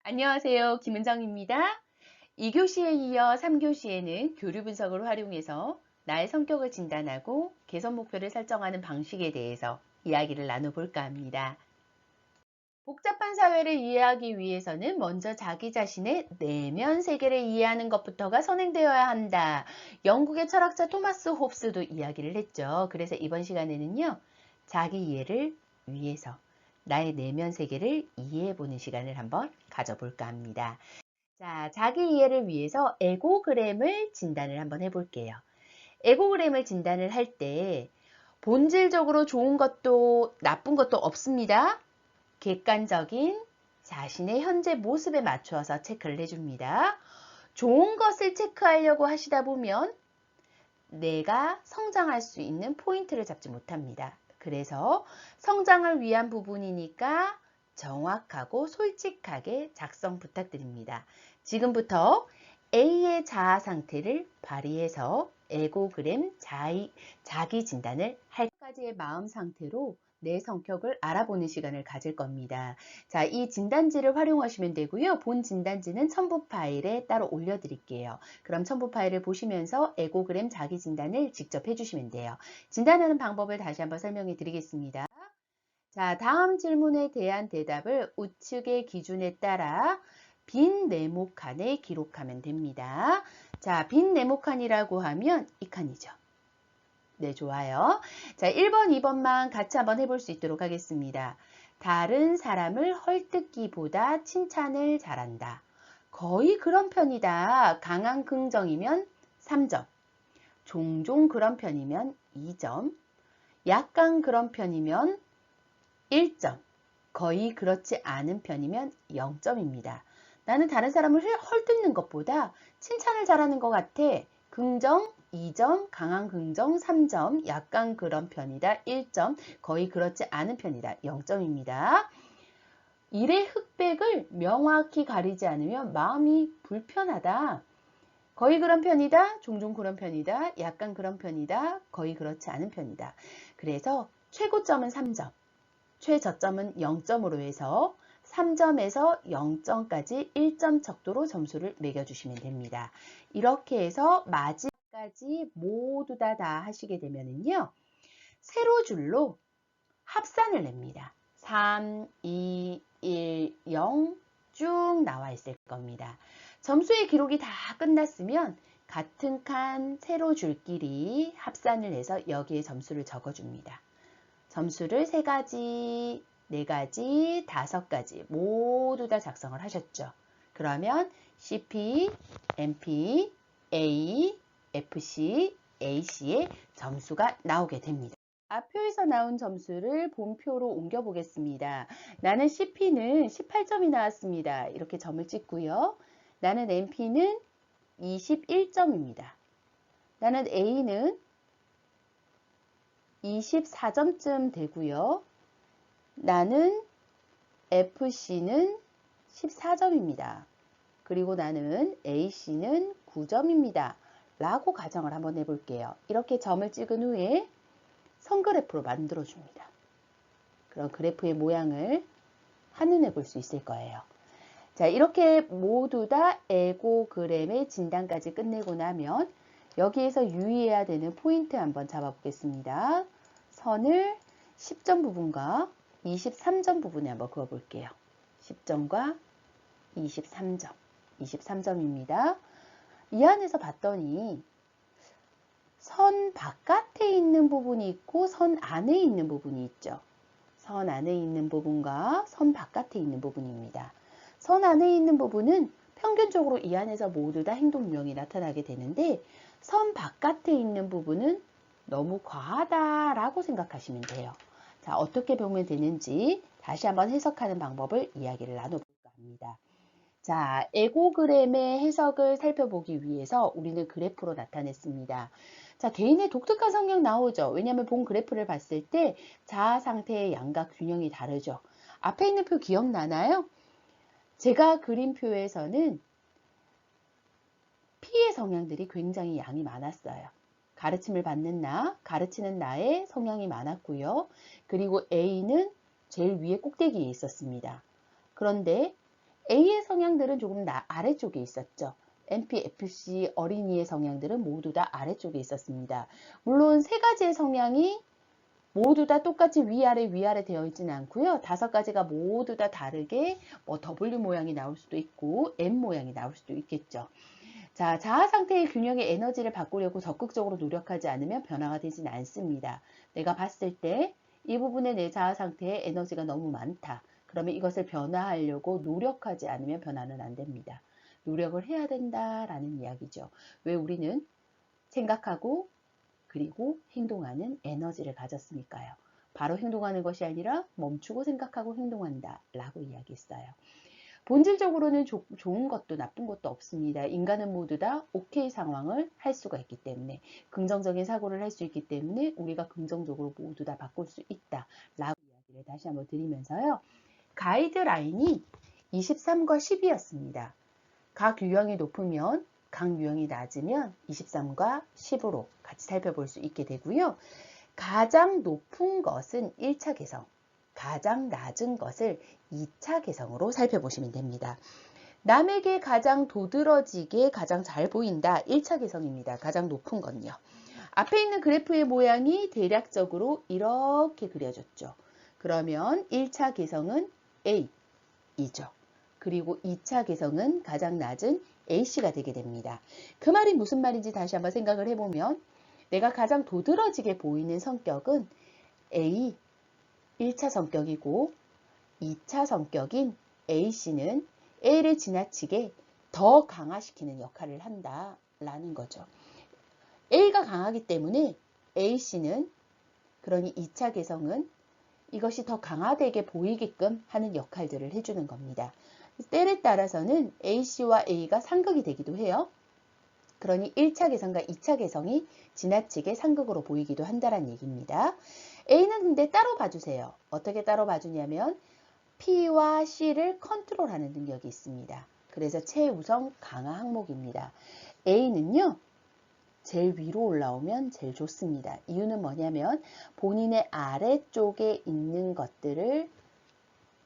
안녕하세요. 김은정입니다. 2교시에 이어 3교시에는 교류 분석을 활용해서 나의 성격을 진단하고 개선 목표를 설정하는 방식에 대해서 이야기를 나눠볼까 합니다. 복잡한 사회를 이해하기 위해서는 먼저 자기 자신의 내면 세계를 이해하는 것부터가 선행되어야 한다. 영국의 철학자 토마스 홉스도 이야기를 했죠. 그래서 이번 시간에는요, 자기 이해를 위해서 나의 내면 세계를 이해해보는 시간을 한번 가져볼까 합니다. 자, 자기 이해를 위해서 에고그램을 진단을 한번 해볼게요. 에고그램을 진단을 할 때 본질적으로 좋은 것도 나쁜 것도 없습니다. 객관적인 자신의 현재 모습에 맞추어서 체크를 해줍니다. 좋은 것을 체크하려고 하시다 보면 내가 성장할 수 있는 포인트를 잡지 못합니다. 그래서 성장을 위한 부분이니까 정확하고 솔직하게 작성 부탁드립니다. 지금부터 A의 자아 상태를 발휘해서 에고그램 자기 진단을 할 가지의 마음 상태로 내 성격을 알아보는 시간을 가질 겁니다. 자, 이 진단지를 활용하시면 되고요. 본 진단지는 첨부 파일에 따로 올려드릴게요. 그럼 첨부 파일을 보시면서 에고그램 자기 진단을 직접 해주시면 돼요. 진단하는 방법을 다시 한번 설명해 드리겠습니다. 자, 다음 질문에 대한 대답을 우측의 기준에 따라 빈 네모칸에 기록하면 됩니다. 자, 빈 네모칸이라고 하면 이 칸이죠. 네, 좋아요. 자, 1번, 2번만 같이 한번 해볼 수 있도록 하겠습니다. 다른 사람을 헐뜯기보다 칭찬을 잘한다. 거의 그런 편이다. 강한 긍정이면 3점. 종종 그런 편이면 2점. 약간 그런 편이면 1점. 거의 그렇지 않은 편이면 0점입니다. 나는 다른 사람을 헐뜯는 것보다 칭찬을 잘하는 것 같아. 긍정 2점, 강한 긍정 3점, 약간 그런 편이다 1점, 거의 그렇지 않은 편이다 0점입니다. 일의 흑백을 명확히 가리지 않으면 마음이 불편하다. 거의 그런 편이다, 종종 그런 편이다, 약간 그런 편이다, 거의 그렇지 않은 편이다. 그래서 최고점은 3점, 최저점은 0점으로 해서 3점에서 0점까지 1점 척도로 점수를 매겨주시면 됩니다. 이렇게 해서 마지막까지 모두 다 하시게 되면은요, 세로줄로 합산을 냅니다. 3, 2, 1, 0 쭉 나와 있을 겁니다. 점수의 기록이 다 끝났으면 같은 칸 세로줄끼리 합산을 해서 여기에 점수를 적어줍니다. 점수를 3가지, 4가지, 5가지 모두 다 작성을 하셨죠. 그러면 CP, MP, A, FC, AC의 점수가 나오게 됩니다. 앞표에서 나온 점수를 본표로 옮겨 보겠습니다. 나는 CP는 18점이 나왔습니다. 이렇게 점을 찍고요. 나는 MP는 21점입니다. 나는 A는 24점쯤 되고요. 나는 FC는 14점입니다. 그리고 나는 AC는 9점입니다. 라고 가정을 한번 해볼게요. 이렇게 점을 찍은 후에 선그래프로 만들어줍니다. 그럼 그래프의 모양을 한눈에 볼 수 있을 거예요. 자, 이렇게 모두 다 에고그램의 진단까지 끝내고 나면 여기에서 유의해야 되는 포인트 한번 잡아보겠습니다. 선을 10점 부분과 23점 부분에 한번 그어볼게요. 10점과 23점, 23점입니다. 이 안에서 봤더니 선 바깥에 있는 부분이 있고 선 안에 있는 부분이 있죠. 선 안에 있는 부분과 선 바깥에 있는 부분입니다. 선 안에 있는 부분은 평균적으로 이 안에서 모두 다 행동 유형이 나타나게 되는데 선 바깥에 있는 부분은 너무 과하다라고 생각하시면 돼요. 자, 어떻게 보면 되는지 다시 한번 해석하는 방법을 이야기를 나눠볼까 합니다. 자, 에고그램의 해석을 살펴보기 위해서 우리는 그래프로 나타냈습니다. 자, 개인의 독특한 성향 나오죠. 왜냐하면 본 그래프를 봤을 때 자아 상태의 양과 균형이 다르죠. 앞에 있는 표 기억나나요? 제가 그린 표에서는 P의 성향들이 굉장히 양이 많았어요. 가르침을 받는 나, 가르치는 나의 성향이 많았고요. 그리고 A는 제일 위에 꼭대기에 있었습니다. 그런데 A의 성향들은 조금 아래쪽에 있었죠. NP, FC 어린이의 성향들은 모두 다 아래쪽에 있었습니다. 물론 세 가지의 성향이 모두 다 똑같이 위아래 되어 있지는 않고요. 5가지가 모두 다 다르게 뭐 W 모양이 나올 수도 있고 M 모양이 나올 수도 있겠죠. 자, 자아 상태의 균형의 에너지를 바꾸려고 적극적으로 노력하지 않으면 변화가 되진 않습니다. 내가 봤을 때 이 부분에 내 자아 상태에 에너지가 너무 많다. 그러면 이것을 변화하려고 노력하지 않으면 변화는 안 됩니다. 노력을 해야 된다라는 이야기죠. 왜 우리는 생각하고 그리고 행동하는 에너지를 가졌으니까요. 바로 행동하는 것이 아니라 멈추고 생각하고 행동한다 라고 이야기했어요. 본질적으로는 좋은 것도 나쁜 것도 없습니다. 인간은 모두 다 오케이 상황을 할 수가 있기 때문에 긍정적인 사고를 할 수 있기 때문에 우리가 긍정적으로 모두 다 바꿀 수 있다 라고 이야기를 다시 한번 드리면서요. 가이드라인이 23과 10이었습니다. 각 유형이 높으면 각 유형이 낮으면 23과 10으로 같이 살펴볼 수 있게 되고요. 가장 높은 것은 1차 개성, 가장 낮은 것을 2차 개성으로 살펴보시면 됩니다. 남에게 가장 도드러지게 가장 잘 보인다. 1차 개성입니다. 가장 높은 건요. 앞에 있는 그래프의 모양이 대략적으로 이렇게 그려졌죠. 그러면 1차 개성은 A이죠. 그리고 2차 개성은 가장 낮은 A씨가 되게 됩니다. 그 말이 무슨 말인지 다시 한번 생각을 해보면 내가 가장 도드러지게 보이는 성격은 A, 1차 성격이고 2차 성격인 A씨는 A를 지나치게 더 강화시키는 역할을 한다라는 거죠. A가 강하기 때문에 A씨는 그러니 2차 개성은 이것이 더 강화되게 보이게끔 하는 역할들을 해주는 겁니다. 때에 따라서는 A씨와 A가 상극이 되기도 해요. 그러니 1차 개성과 2차 개성이 지나치게 상극으로 보이기도 한다는 얘기입니다. A는 근데 따로 봐주세요. 어떻게 따로 봐주냐면 P와 C를 컨트롤하는 능력이 있습니다. 그래서 최우선 강화 항목입니다. A는요. 제일 위로 올라오면 제일 좋습니다. 이유는 뭐냐면 본인의 아래쪽에 있는 것들을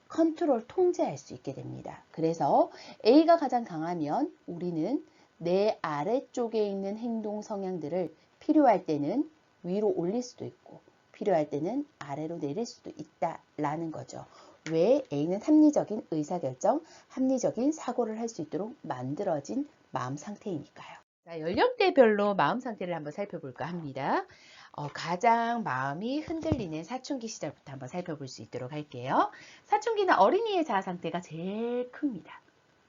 컨트롤 통제할 수 있게 됩니다. 그래서 A가 가장 강하면 우리는 내 아래쪽에 있는 행동 성향들을 필요할 때는 위로 올릴 수도 있고 필요할 때는 아래로 내릴 수도 있다라는 거죠. 왜? A는 합리적인 의사결정, 합리적인 사고를 할 수 있도록 만들어진 마음 상태이니까요. 자, 연령대별로 마음 상태를 한번 살펴볼까 합니다. 가장 마음이 흔들리는 사춘기 시절부터 한번 살펴볼 수 있도록 할게요. 사춘기는 어린이의 자아 상태가 제일 큽니다.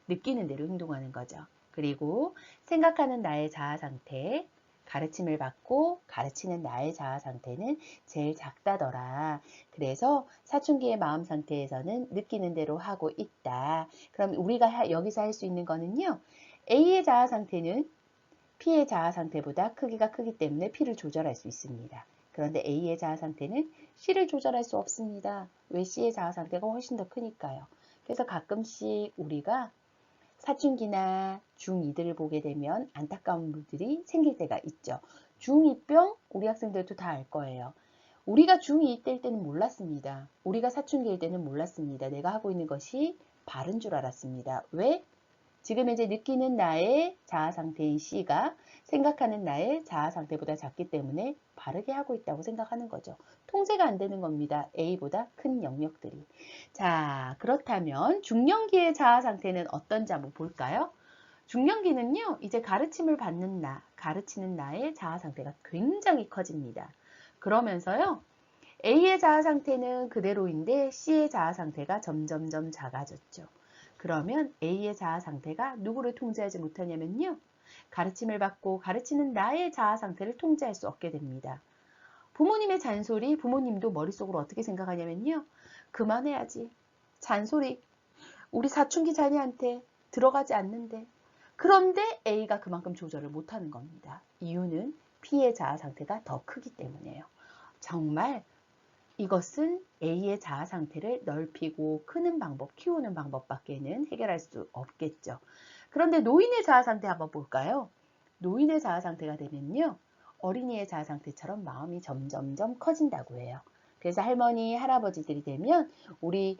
느끼는 대로 행동하는 거죠. 그리고 생각하는 나의 자아 상태, 가르침을 받고 가르치는 나의 자아 상태는 제일 작다더라. 그래서 사춘기의 마음 상태에서는 느끼는 대로 하고 있다. 그럼 우리가 여기서 할 수 있는 거는요. A의 자아 상태는 P의 자아 상태보다 크기가 크기 때문에 P를 조절할 수 있습니다. 그런데 A의 자아 상태는 C를 조절할 수 없습니다. 왜? C의 자아 상태가 훨씬 더 크니까요. 그래서 가끔씩 우리가 사춘기나 중2들을 보게 되면 안타까운 일들이 생길 때가 있죠. 중2병 우리 학생들도 다 알 거예요. 우리가 중2 때는 몰랐습니다. 우리가 사춘기일 때는 몰랐습니다. 내가 하고 있는 것이 바른 줄 알았습니다. 왜? 지금 이제 느끼는 나의 자아 상태인 C가 생각하는 나의 자아 상태보다 작기 때문에 바르게 하고 있다고 생각하는 거죠. 통제가 안 되는 겁니다. A보다 큰 영역들이. 자, 그렇다면 중년기의 자아 상태는 어떤지 한번 볼까요? 중년기는요, 이제 가르침을 받는 가르치는 나의 자아 상태가 굉장히 커집니다. 그러면서요, A의 자아 상태는 그대로인데 C의 자아 상태가 점점점 작아졌죠. 그러면 A의 자아 상태가 누구를 통제하지 못하냐면요. 가르침을 받고 가르치는 나의 자아 상태를 통제할 수 없게 됩니다. 부모님의 잔소리, 부모님도 머릿속으로 어떻게 생각하냐면요. 그만해야지. 잔소리. 우리 사춘기 자녀한테 들어가지 않는데. 그런데 A가 그만큼 조절을 못하는 겁니다. 이유는 P의 자아 상태가 더 크기 때문이에요. 정말 이것은 A의 자아 상태를 넓히고 크는 방법, 키우는 방법밖에는 해결할 수 없겠죠. 그런데 노인의 자아 상태 한번 볼까요? 노인의 자아 상태가 되면요. 어린이의 자아 상태처럼 마음이 점점점 커진다고 해요. 그래서 할머니, 할아버지들이 되면 우리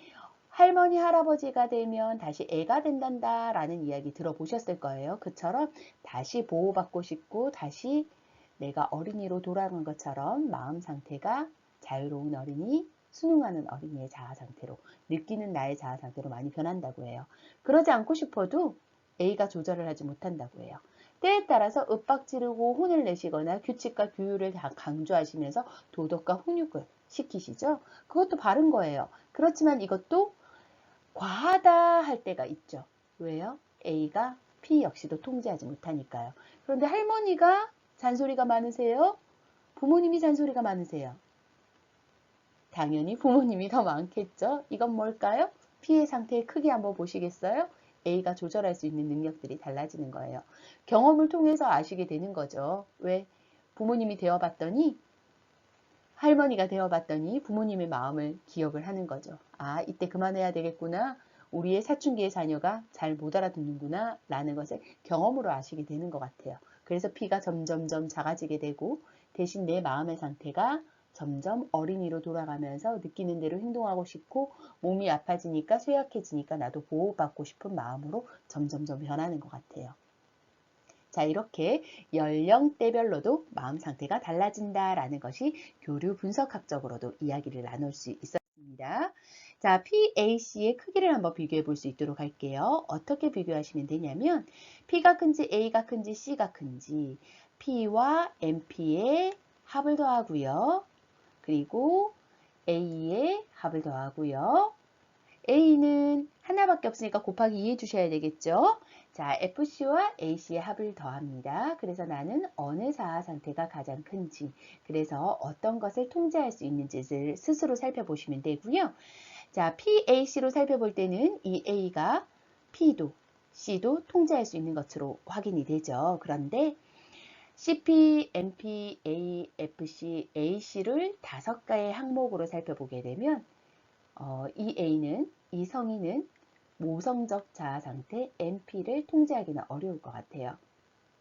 할머니, 할아버지가 되면 다시 애가 된단다 라는 이야기 들어보셨을 거예요. 그처럼 다시 보호받고 싶고 다시 내가 어린이로 돌아간 것처럼 마음 상태가 자유로운 어린이, 순응하는 어린이의 자아 상태로, 느끼는 나의 자아 상태로 많이 변한다고 해요. 그러지 않고 싶어도 A가 조절을 하지 못한다고 해요. 때에 따라서 윽박지르고 혼을 내시거나 규칙과 규율을 강조하시면서 도덕과 훈육을 시키시죠. 그것도 바른 거예요. 그렇지만 이것도 과하다 할 때가 있죠. 왜요? A가 P 역시도 통제하지 못하니까요. 그런데 할머니가 잔소리가 많으세요? 부모님이 잔소리가 많으세요? 당연히 부모님이 더 많겠죠. 이건 뭘까요? P의 상태의 크기 한번 보시겠어요? A가 조절할 수 있는 능력들이 달라지는 거예요. 경험을 통해서 아시게 되는 거죠. 왜? 부모님이 되어봤더니, 할머니가 되어봤더니 부모님의 마음을 기억을 하는 거죠. 아, 이때 그만해야 되겠구나. 우리의 사춘기의 자녀가 잘 못 알아듣는구나 라는 것을 경험으로 아시게 되는 것 같아요. 그래서 P가 점점점 작아지게 되고 대신 내 마음의 상태가 점점 어린이로 돌아가면서 느끼는 대로 행동하고 싶고 몸이 아파지니까 쇠약해지니까 나도 보호받고 싶은 마음으로 점점점 변하는 것 같아요. 자, 이렇게 연령대별로도 마음 상태가 달라진다라는 것이 교류 분석학적으로도 이야기를 나눌 수 있었습니다. 자, PAC의 크기를 한번 비교해 볼 수 있도록 할게요. 어떻게 비교하시면 되냐면 P가 큰지 A가 큰지 C가 큰지 P와 MP의 합을 더하고요. 그리고 A의 합을 더하고요. A는 하나밖에 없으니까 곱하기 2 해주셔야 되겠죠. 자, FC와 AC의 합을 더합니다. 그래서 나는 어느 자아 상태가 가장 큰지, 그래서 어떤 것을 통제할 수 있는지를 스스로 살펴보시면 되고요. 자, PAC로 살펴볼 때는 이 A가 P도 C도 통제할 수 있는 것으로 확인이 되죠. 그런데 CP, MP, A, FC, AC를 5가의 항목으로 살펴보게 되면 이 A는, 이 성인은 모성적 자아 상태 MP를 통제하기는 어려울 것 같아요.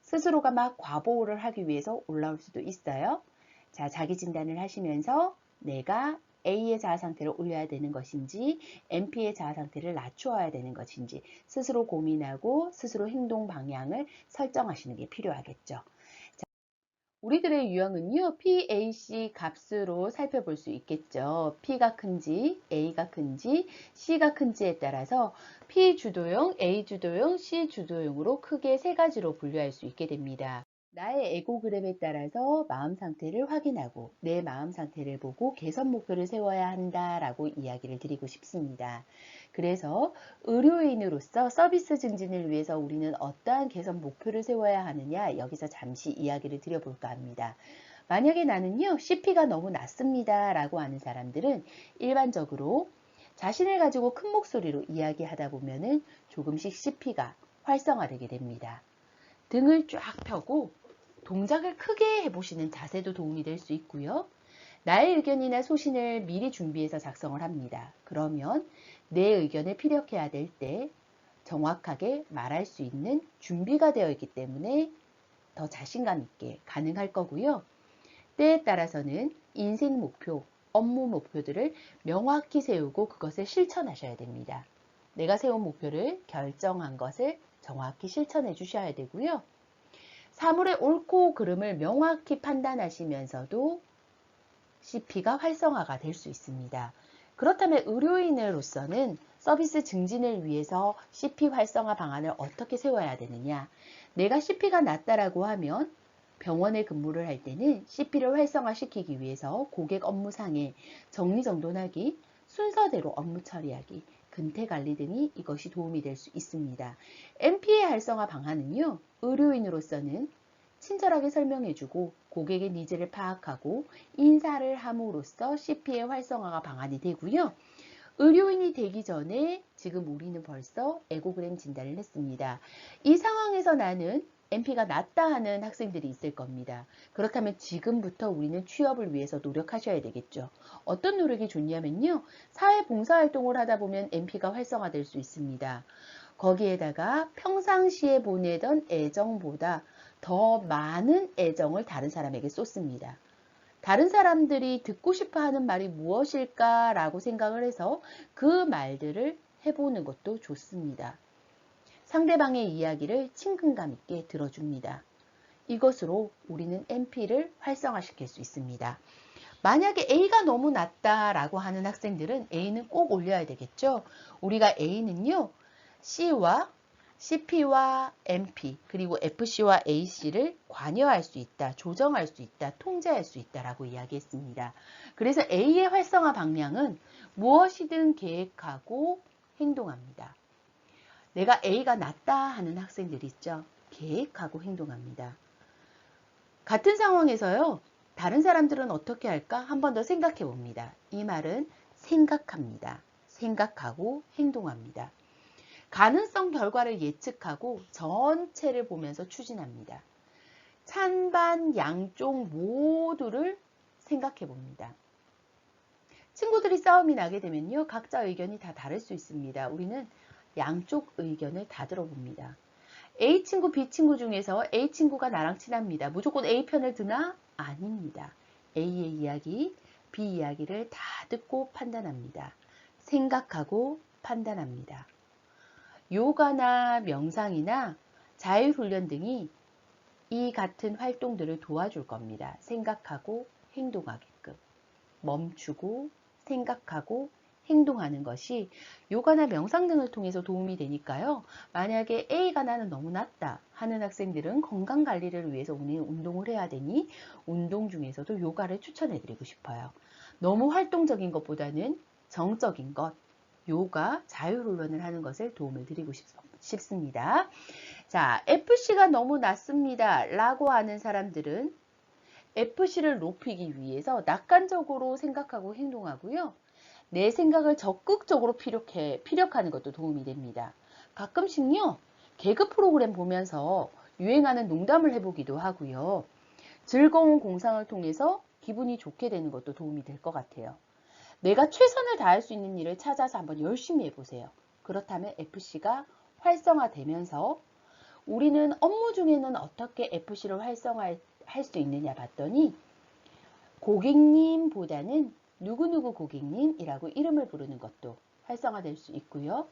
스스로가 막 과보호를 하기 위해서 올라올 수도 있어요. 자, 자기 진단을 하시면서 내가 A의 자아 상태를 올려야 되는 것인지 MP의 자아 상태를 낮추어야 되는 것인지 스스로 고민하고 스스로 행동 방향을 설정하시는 게 필요하겠죠. 우리들의 유형은요, PAC 값으로 살펴볼 수 있겠죠. P가 큰지, A가 큰지, C가 큰지에 따라서 P 주도형, A 주도형, C 주도형으로 크게 3가지로 분류할 수 있게 됩니다. 나의 에고그램에 따라서 마음 상태를 확인하고 내 마음 상태를 보고 개선 목표를 세워야 한다라고 이야기를 드리고 싶습니다. 그래서 의료인으로서 서비스 증진을 위해서 우리는 어떠한 개선 목표를 세워야 하느냐, 여기서 잠시 이야기를 드려볼까 합니다. 만약에 나는요, CP가 너무 낮습니다 라고 하는 사람들은 일반적으로 자신을 가지고 큰 목소리로 이야기하다 보면은 조금씩 CP가 활성화되게 됩니다. 등을 쫙 펴고 동작을 크게 해보시는 자세도 도움이 될 수 있고요. 나의 의견이나 소신을 미리 준비해서 작성을 합니다. 그러면 내 의견을 피력해야 될 때 정확하게 말할 수 있는 준비가 되어 있기 때문에 더 자신감 있게 가능할 거고요. 때에 따라서는 인생 목표, 업무 목표들을 명확히 세우고 그것을 실천하셔야 됩니다. 내가 세운 목표를 결정한 것을 정확히 실천해 주셔야 되고요. 사물의 옳고 그름을 명확히 판단하시면서도 CP가 활성화가 될 수 있습니다. 그렇다면 의료인으로서는 서비스 증진을 위해서 CP 활성화 방안을 어떻게 세워야 되느냐? 내가 CP가 낮다라고 하면 병원에 근무를 할 때는 CP를 활성화시키기 위해서 고객 업무상의 정리정돈하기, 순서대로 업무 처리하기, 근태관리 등이 이것이 도움이 될 수 있습니다. MP의 활성화 방안은요, 의료인으로서는 친절하게 설명해주고 고객의 니즈를 파악하고 인사를 함으로써 CP의 활성화가 방안이 되고요. 의료인이 되기 전에 지금 우리는 벌써 에고그램 진단을 했습니다. 이 상황에서 나는 MP가 낮다 하는 학생들이 있을 겁니다. 그렇다면 지금부터 우리는 취업을 위해서 노력하셔야 되겠죠. 어떤 노력이 좋냐면요. 사회봉사활동을 하다 보면 MP가 활성화될 수 있습니다. 거기에다가 평상시에 보내던 애정보다 더 많은 애정을 다른 사람에게 쏟습니다. 다른 사람들이 듣고 싶어 하는 말이 무엇일까라고 생각을 해서 그 말들을 해보는 것도 좋습니다. 상대방의 이야기를 친근감 있게 들어줍니다. 이것으로 우리는 NP를 활성화시킬 수 있습니다. 만약에 A가 너무 낮다라고 하는 학생들은 A는 꼭 올려야 되겠죠. 우리가 A는요, C와 CP와 MP 그리고 FC와 AC를 관여할 수 있다, 조정할 수 있다, 통제할 수 있다라고 이야기했습니다. 그래서 A의 활성화 방향은 무엇이든 계획하고 행동합니다. 내가 A가 낮다 하는 학생들 있죠. 계획하고 행동합니다. 같은 상황에서요. 다른 사람들은 어떻게 할까? 한 번 더 생각해 봅니다. 이 말은 생각합니다. 생각하고 행동합니다. 가능성 결과를 예측하고 전체를 보면서 추진합니다. 찬반 양쪽 모두를 생각해 봅니다. 친구들이 싸움이 나게 되면요. 각자 의견이 다 다를 수 있습니다. 우리는 양쪽 의견을 다 들어봅니다. A 친구, B 친구 중에서 A 친구가 나랑 친합니다. 무조건 A 편을 드나? 아닙니다. A의 이야기, B 이야기를 다 듣고 판단합니다. 생각하고 판단합니다. 요가나 명상이나 자율훈련 등이 이 같은 활동들을 도와줄 겁니다. 생각하고 행동하게끔. 멈추고 생각하고 행동하는 것이 요가나 명상 등을 통해서 도움이 되니까요. 만약에 A가 나는 너무 낮다 하는 학생들은 건강관리를 위해서 오늘 운동을 해야 되니 운동 중에서도 요가를 추천해 드리고 싶어요. 너무 활동적인 것보다는 정적인 것, 요가, 자율훈련을 하는 것을 도움을 드리고 싶습니다. 자, FC가 너무 낮습니다 라고 하는 사람들은 FC를 높이기 위해서 낙관적으로 생각하고 행동하고요. 내 생각을 적극적으로 피력하는 것도 도움이 됩니다. 가끔씩요. 개그 프로그램 보면서 유행하는 농담을 해보기도 하고요. 즐거운 공상을 통해서 기분이 좋게 되는 것도 도움이 될 것 같아요. 내가 최선을 다할 수 있는 일을 찾아서 한번 열심히 해보세요. 그렇다면 FC가 활성화되면서 우리는 업무 중에는 어떻게 FC를 활성화할 수 있느냐 봤더니 고객님보다는 누구누구 고객님이라고 이름을 부르는 것도 활성화될 수 있고요.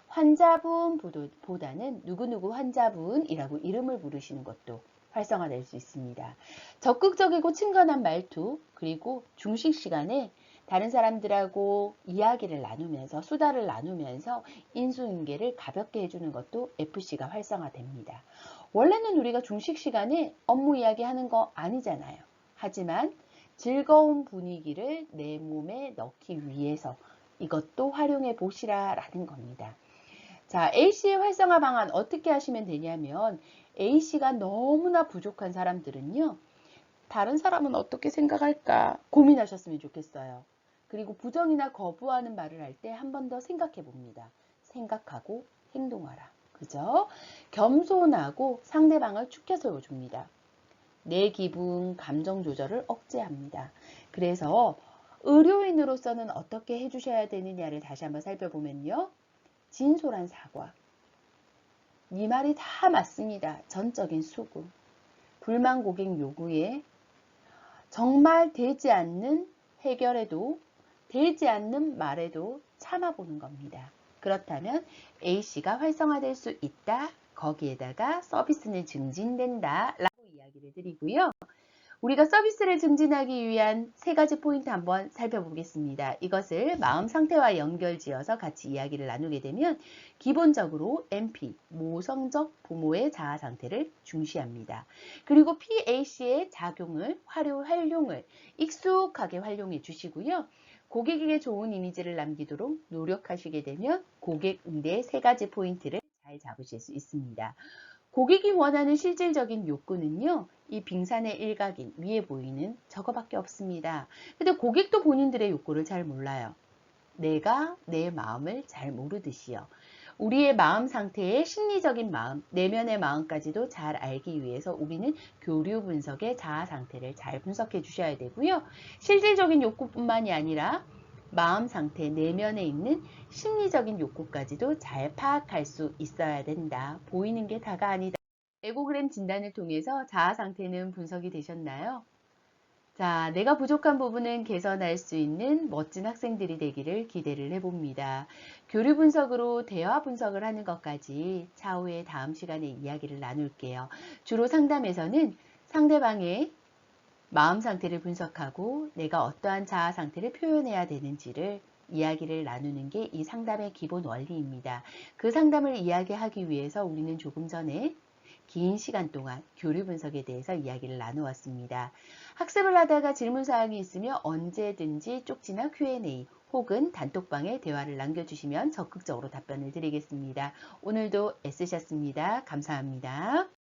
환자분보다는 누구누구 환자분이라고 이름을 부르시는 것도 활성화될 수 있습니다. 적극적이고 친근한 말투, 그리고 중식 시간에 다른 사람들하고 이야기를 나누면서 수다를 나누면서 인수인계를 가볍게 해주는 것도 FC가 활성화됩니다. 원래는 우리가 중식 시간에 업무 이야기하는 거 아니잖아요. 하지만 즐거운 분위기를 내 몸에 넣기 위해서 이것도 활용해 보시라라는 겁니다. 자, A씨의 활성화 방안 어떻게 하시면 되냐면 A씨가 너무나 부족한 사람들은요. 다른 사람은 어떻게 생각할까 고민하셨으면 좋겠어요. 그리고 부정이나 거부하는 말을 할 때 한 번 더 생각해 봅니다. 생각하고 행동하라. 그죠? 겸손하고 상대방을 축켜 세워줍니다. 내 기분, 감정 조절을 억제합니다. 그래서 의료인으로서는 어떻게 해주셔야 되느냐를 다시 한번 살펴보면요. 진솔한 사과. 네 말이 다 맞습니다. 전적인 수긍. 불만 고객 요구에 정말 되지 않는 해결에도 되지 않는 말에도 참아보는 겁니다. 그렇다면 A씨가 활성화될 수 있다. 거기에다가 서비스는 증진된다. 라고 이야기를 드리고요. 우리가 서비스를 증진하기 위한 3가지 포인트 한번 살펴보겠습니다. 이것을 마음 상태와 연결지어서 같이 이야기를 나누게 되면 기본적으로 MP, 모성적 부모의 자아 상태를 중시합니다. 그리고 PAC의 작용을, 활용을 익숙하게 활용해 주시고요. 고객에게 좋은 이미지를 남기도록 노력하시게 되면 고객 응대의 3가지 포인트를 잘 잡으실 수 있습니다. 고객이 원하는 실질적인 욕구는요. 이 빙산의 일각인 위에 보이는 저거밖에 없습니다. 근데 고객도 본인들의 욕구를 잘 몰라요. 내가 내 마음을 잘 모르듯이요. 우리의 마음 상태의 심리적인 마음, 내면의 마음까지도 잘 알기 위해서 우리는 교류 분석의 자아 상태를 잘 분석해 주셔야 되고요. 실질적인 욕구뿐만이 아니라 마음 상태, 내면에 있는 심리적인 욕구까지도 잘 파악할 수 있어야 된다. 보이는 게 다가 아니다. 에고그램 진단을 통해서 자아 상태는 분석이 되셨나요? 자, 내가 부족한 부분은 개선할 수 있는 멋진 학생들이 되기를 기대를 해봅니다. 교류 분석으로 대화 분석을 하는 것까지 차후에 다음 시간에 이야기를 나눌게요. 주로 상담에서는 상대방의 마음 상태를 분석하고 내가 어떠한 자아 상태를 표현해야 되는지를 이야기를 나누는 게 이 상담의 기본 원리입니다. 그 상담을 이야기하기 위해서 우리는 조금 전에 긴 시간 동안 교류 분석에 대해서 이야기를 나누었습니다. 학습을 하다가 질문사항이 있으면 언제든지 쪽지나 Q&A 혹은 단톡방에 대화를 남겨주시면 적극적으로 답변을 드리겠습니다. 오늘도 애쓰셨습니다. 감사합니다.